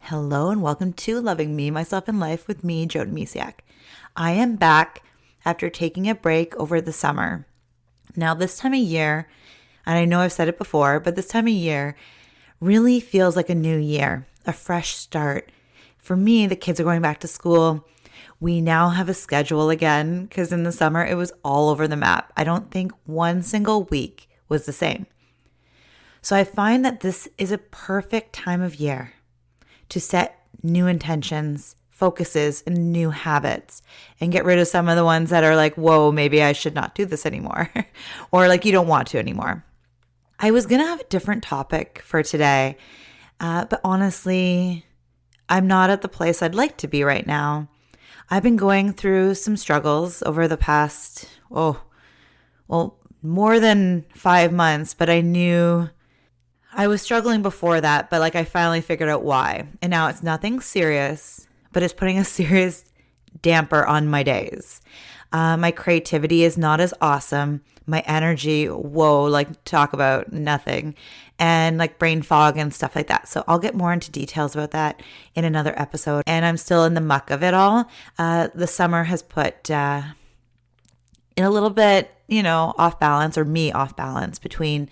Hello and welcome to Loving Me, Myself, and Life with me, Jody Misiak. I am back after taking a break over the summer. Now, this time of year, and I know I've said it before, but this time of year really feels like a new year, a fresh start. For me, the kids are going back to school. We now have a schedule again because in the summer it was all over the map. I don't think one single week was the same. So I find that this is a perfect time of year to set new intentions, focuses, and new habits and get rid of some of the ones that are like, whoa, maybe I should not do this anymore or like you don't want to anymore. I was going to have a different topic for today, but honestly, I'm not at the place I'd like to be right now. I've been going through some struggles over the past, more than 5 months, but I knew I was struggling before that, but I finally figured out why. And now it's nothing serious, but it's putting a serious damper on my days. My creativity is not as awesome. My energy, talk about nothing. And brain fog and stuff like that. So I'll get more into details about that in another episode. And I'm still in the muck of it all. The summer has put in a little bit, off balance, or me off balance between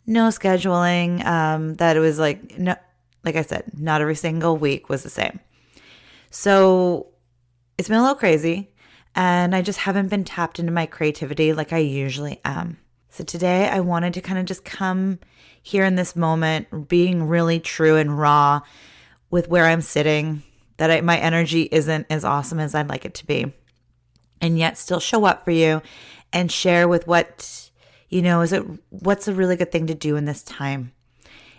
no scheduling, that it was no, like I said, not every single week was the same. So it's been a little crazy and I just haven't been tapped into my creativity like I usually am. So today I wanted to kind of just come here in this moment, being really true and raw with where I'm sitting, that my energy isn't as awesome as I'd like it to be, and yet still show up for you and share with what's a really good thing to do in this time.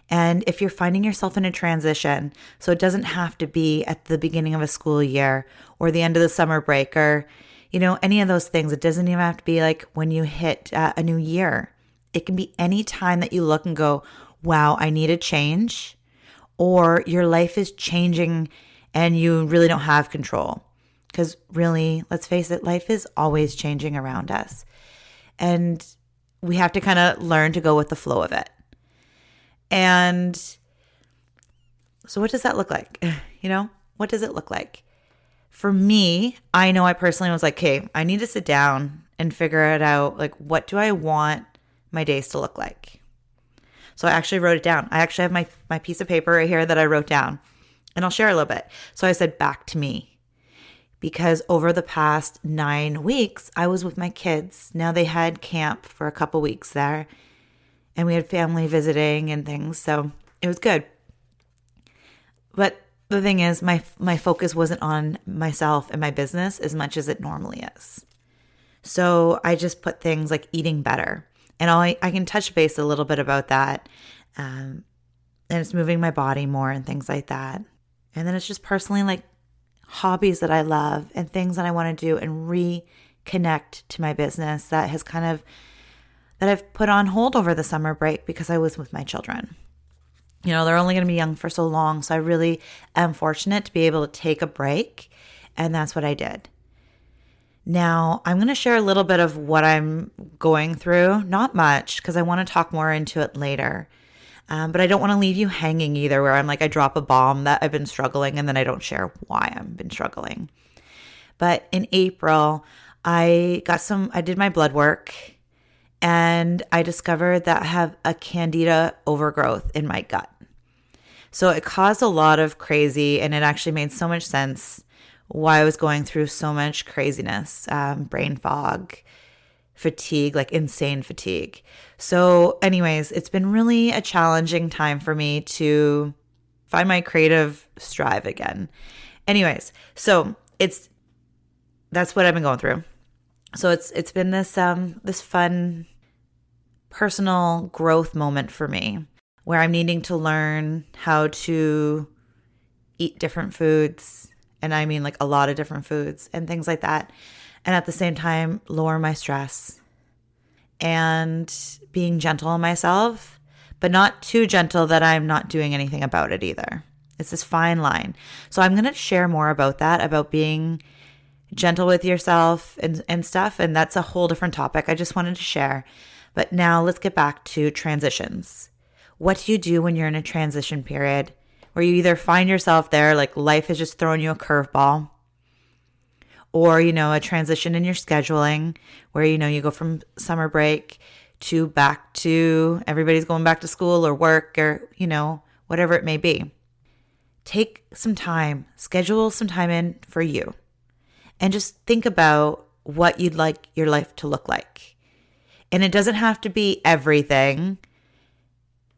And if you're finding yourself in a transition, so it doesn't have to be at the beginning of a school year or the end of the summer break or, any of those things. It doesn't even have to be when you hit a new year. It can be any time that you look and go, wow, I need a change, or your life is changing and you really don't have control. Because really, let's face it, life is always changing around us. And we have to kind of learn to go with the flow of it. And so what does that look like? What does it look like? For me, I know I personally was okay, I need to sit down and figure it out. What do I want my days to look like? So I actually wrote it down. I actually have my piece of paper right here that I wrote down, and I'll share a little bit. So I said back to me. Because over the past 9 weeks, I was with my kids. Now they had camp for a couple weeks there, and we had family visiting and things, so it was good. But the thing is, my focus wasn't on myself and my business as much as it normally is. So I just put things like eating better, and I can touch base a little bit about that, and it's moving my body more and things like that. And then it's just personally hobbies that I love and things that I want to do and reconnect to my business that I've put on hold over the summer break because I was with my children. They're only going to be young for so long. So I really am fortunate to be able to take a break. And that's what I did. Now I'm going to share a little bit of what I'm going through. Not much, because I want to talk more into it later. But I don't want to leave you hanging either, where I'm I drop a bomb that I've been struggling and then I don't share why I've been struggling. But in April, I did my blood work and I discovered that I have a candida overgrowth in my gut. So it caused a lot of crazy, and it actually made so much sense why I was going through so much craziness, brain fog, fatigue, insane fatigue. So anyways, it's been really a challenging time for me to find my creative strive again. Anyways, so that's what I've been going through. So it's been this fun personal growth moment for me, where I'm needing to learn how to eat different foods, and I mean a lot of different foods and things like that. And at the same time, lower my stress and being gentle on myself, but not too gentle that I'm not doing anything about it either. It's this fine line. So I'm going to share more about that, about being gentle with yourself and stuff. And that's a whole different topic I just wanted to share. But now let's get back to transitions. What do you do when you're in a transition period where you either find yourself there, like life has just thrown you a curveball, or, a transition in your scheduling where, you go from summer break to back to everybody's going back to school or work or, whatever it may be. Take some time, schedule some time in for you, and just think about what you'd like your life to look like. And it doesn't have to be everything,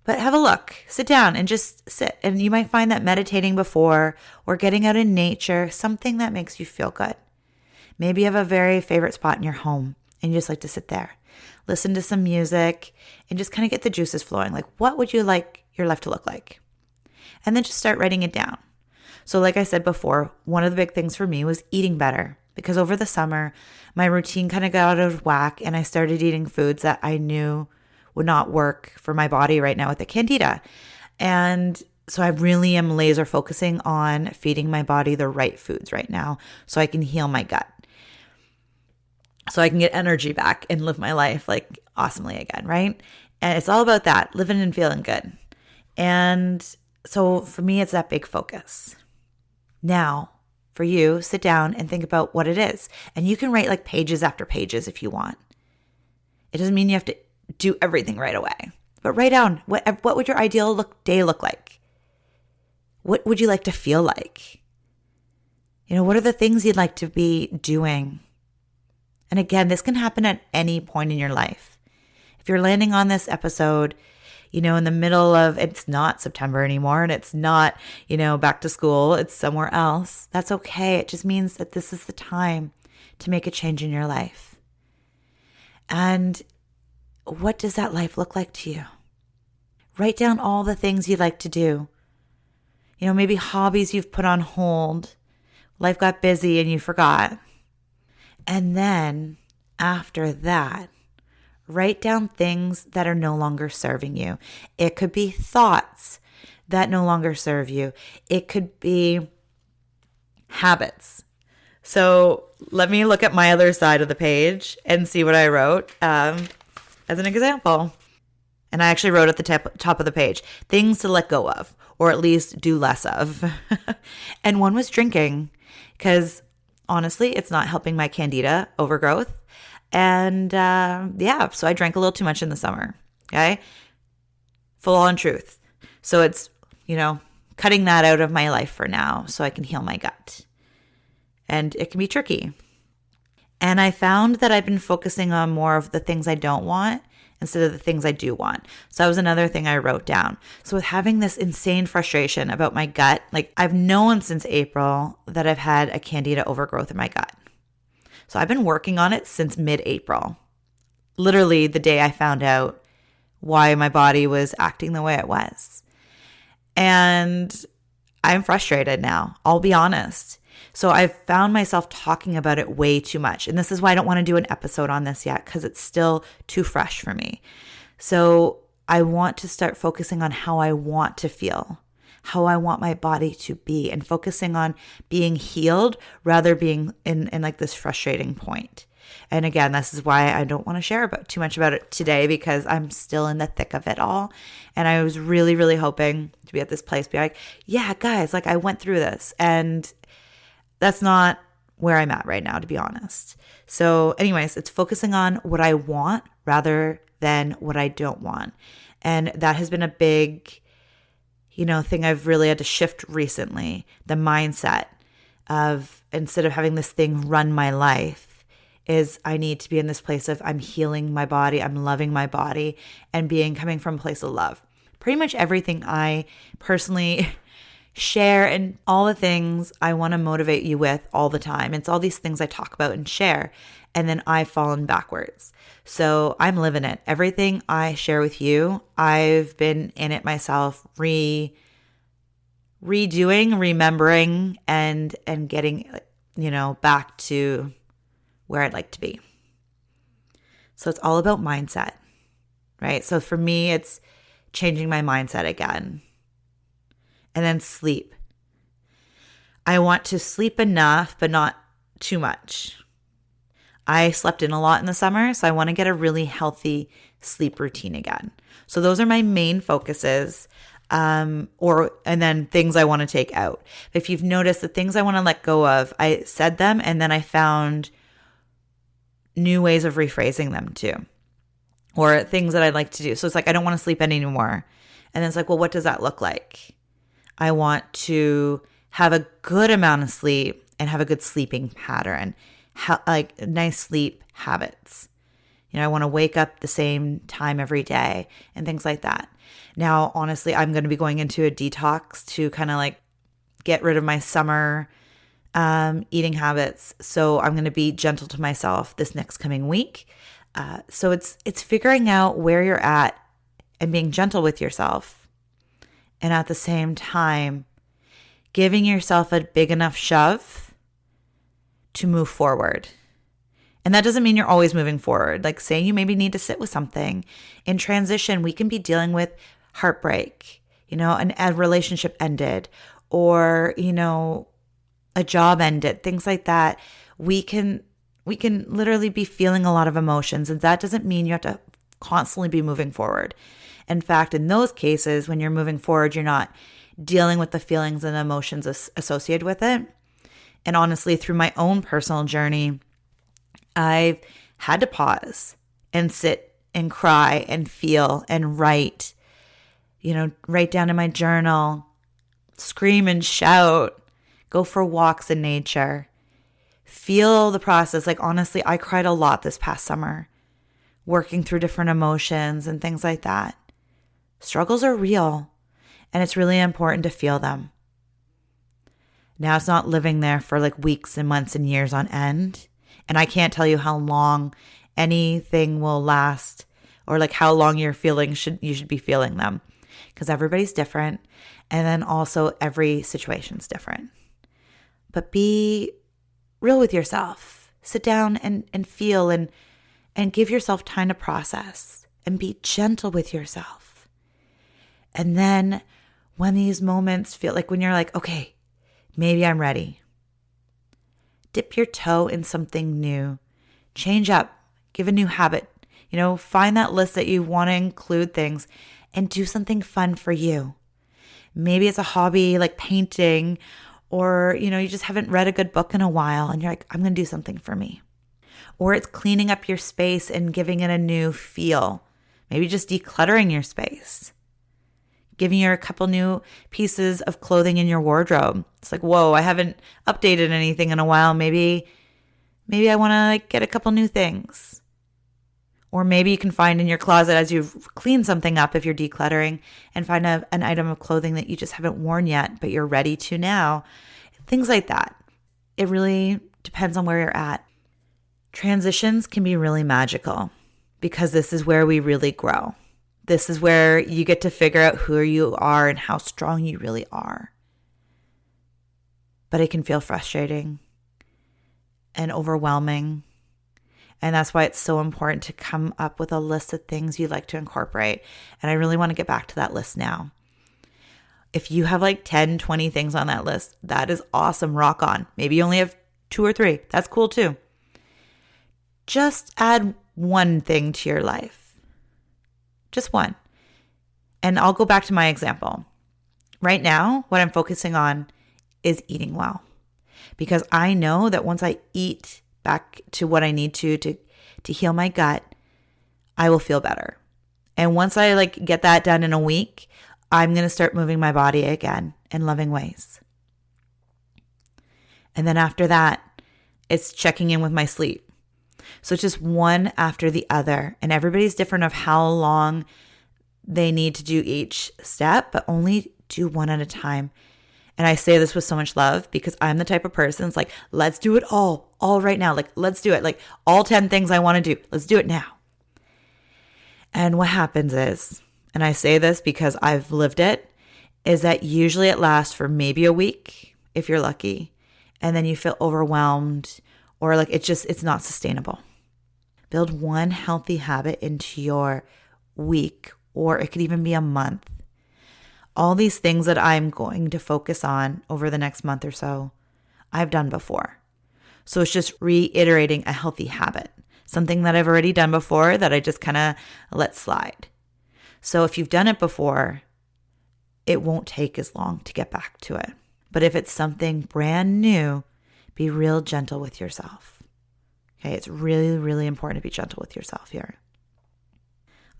but have a look, sit down and just sit. And you might find that meditating before or getting out in nature, something that makes you feel good. Maybe you have a very favorite spot in your home and you just like to sit there, listen to some music and just kind of get the juices flowing. Like, what would you like your life to look like? And then just start writing it down. So like I said before, one of the big things for me was eating better, because over the summer, my routine kind of got out of whack and I started eating foods that I knew would not work for my body right now with the candida. And so I really am laser focusing on feeding my body the right foods right now so I can heal my gut, so I can get energy back and live my life like awesomely again, right? And it's all about that, living and feeling good. And so for me, it's that big focus. Now, for you, sit down and think about what it is. And you can write like pages after pages if you want. It doesn't mean you have to do everything right away. But write down, what would your ideal day look like? What would you like to feel like? What are the things you'd like to be doing? And again, this can happen at any point in your life. If you're landing on this episode, in the middle of, it's not September anymore and it's not, back to school, it's somewhere else, that's okay. It just means that this is the time to make a change in your life. And what does that life look like to you? Write down all the things you'd like to do. Maybe hobbies you've put on hold. Life got busy and you forgot. And then after that, write down things that are no longer serving you. It could be thoughts that no longer serve you. It could be habits. So let me look at my other side of the page and see what I wrote as an example. And I actually wrote at the top of the page, things to let go of, or at least do less of. And one was drinking, because honestly, it's not helping my candida overgrowth. And so I drank a little too much in the summer, okay? Full on truth. So it's, cutting that out of my life for now so I can heal my gut. And it can be tricky. And I found that I've been focusing on more of the things I don't want instead of the things I do want. So that was another thing I wrote down. So with having this insane frustration about my gut, like I've known since April that I've had a candida overgrowth in my gut. So I've been working on it since mid-April, literally the day I found out why my body was acting the way it was. And I'm frustrated now, I'll be honest. So I've found myself talking about it way too much. And this is why I don't want to do an episode on this yet, because it's still too fresh for me. So I want to start focusing on how I want to feel, how I want my body to be, and focusing on being healed rather being in like this frustrating point. And again, this is why I don't want to share too much about it today, because I'm still in the thick of it all. And I was really, really hoping to be at this place, be like, yeah, guys, like I went through this. And that's not where I'm at right now, to be honest. So anyways, it's focusing on what I want rather than what I don't want. And that has been a big thing I've really had to shift recently, the mindset of, instead of having this thing run my life, is I need to be in this place of I'm healing my body, I'm loving my body, and coming from a place of love. Pretty much everything I personally share and all the things I want to motivate you with all the time. It's all these things I talk about and share, and then I've fallen backwards. So I'm living it. Everything I share with you, I've been in it myself, redoing, remembering, and getting, back to where I'd like to be. So it's all about mindset, right? So for me, it's changing my mindset again. And then sleep. I want to sleep enough, but not too much. I slept in a lot in the summer, so I want to get a really healthy sleep routine again. So those are my main focuses. and then things I want to take out. If you've noticed the things I want to let go of, I said them and then I found new ways of rephrasing them too, or things that I'd like to do. So it's like, I don't want to sleep anymore. And then it's like, well, what does that look like? I want to have a good amount of sleep and have a good sleeping pattern, like nice sleep habits. I want to wake up the same time every day and things like that. Now, honestly, I'm going to be going into a detox to kind of like get rid of my summer eating habits. So I'm going to be gentle to myself this next coming week. So it's figuring out where you're at and being gentle with yourself. And at the same time, giving yourself a big enough shove to move forward. And that doesn't mean you're always moving forward. Like say you maybe need to sit with something. In transition, we can be dealing with heartbreak, a relationship ended, or, a job ended, things like that. We can literally be feeling a lot of emotions, and that doesn't mean you have to constantly be moving forward. In fact, in those cases, when you're moving forward, you're not dealing with the feelings and emotions associated with it. And honestly, through my own personal journey, I've had to pause and sit and cry and feel and write, write down in my journal, scream and shout, go for walks in nature, feel the process. Like honestly, I cried a lot this past summer, working through different emotions and things like that. Struggles are real, and it's really important to feel them. Now it's not living there for like weeks and months and years on end. And I can't tell you how long anything will last, or like how long your feelings you should be feeling them, because everybody's different. And then also every situation's different. But be real with yourself. Sit down and feel and give yourself time to process and be gentle with yourself. And then when these moments feel like when you're like, okay, maybe I'm ready. Dip your toe in something new. Change up. Give a new habit. Find that list that you want to include things and do something fun for you. Maybe it's a hobby like painting, or, you just haven't read a good book in a while and you're like, I'm going to do something for me. Or it's cleaning up your space and giving it a new feel. Maybe just decluttering your space. Giving you a couple new pieces of clothing in your wardrobe. It's like, whoa, I haven't updated anything in a while. Maybe I want to get a couple new things. Or maybe you can find in your closet as you've cleaned something up, if you're decluttering, and find an item of clothing that you just haven't worn yet, but you're ready to now. Things like that. It really depends on where you're at. Transitions can be really magical because this is where we really grow. This is where you get to figure out who you are and how strong you really are. But it can feel frustrating and overwhelming. And that's why it's so important to come up with a list of things you'd like to incorporate. And I really want to get back to that list now. If you have like 10, 20 things on that list, that is awesome. Rock on. Maybe you only have 2 or 3. That's cool too. Just add one thing to your life. Just one. And I'll go back to my example. Right now, what I'm focusing on is eating well. Because I know that once I eat back to what I need to heal my gut, I will feel better. And once I get that done in a week, I'm going to start moving my body again in loving ways. And then after that, it's checking in with my sleep. So it's just one after the other. And everybody's different of how long they need to do each step, but only do one at a time. And I say this with so much love because I'm the type of person that's like, let's do it all right now. Let's do it. All 10 things I want to do. Let's do it now. And what happens is, and I say this because I've lived it, is that usually it lasts for maybe a week if you're lucky. And then you feel overwhelmed or it's not sustainable. Build one healthy habit into your week, or it could even be a month. All these things that I'm going to focus on over the next month or so, I've done before. So it's just reiterating a healthy habit, something that I've already done before that I just kind of let slide. So if you've done it before, it won't take as long to get back to it. But if it's something brand new, be real gentle with yourself. Okay, it's really, really important to be gentle with yourself here.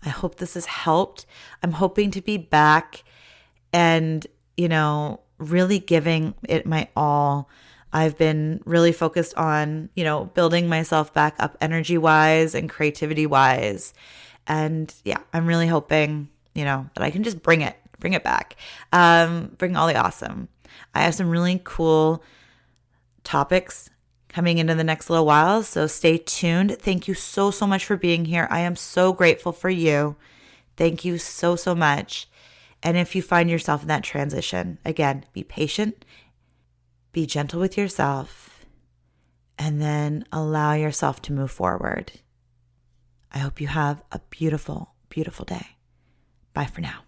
I hope this has helped. I'm hoping to be back and, really giving it my all. I've been really focused on, building myself back up energy-wise and creativity-wise. And yeah, I'm really hoping, that I can just bring it back, bring all the awesome. I have some really cool topics coming into the next little while, so stay tuned. Thank you so much for being here. I am so grateful for you. Thank you so much. And if you find yourself in that transition, again, be patient, be gentle with yourself, and then allow yourself to move forward. I hope you have a beautiful, beautiful day. Bye for now.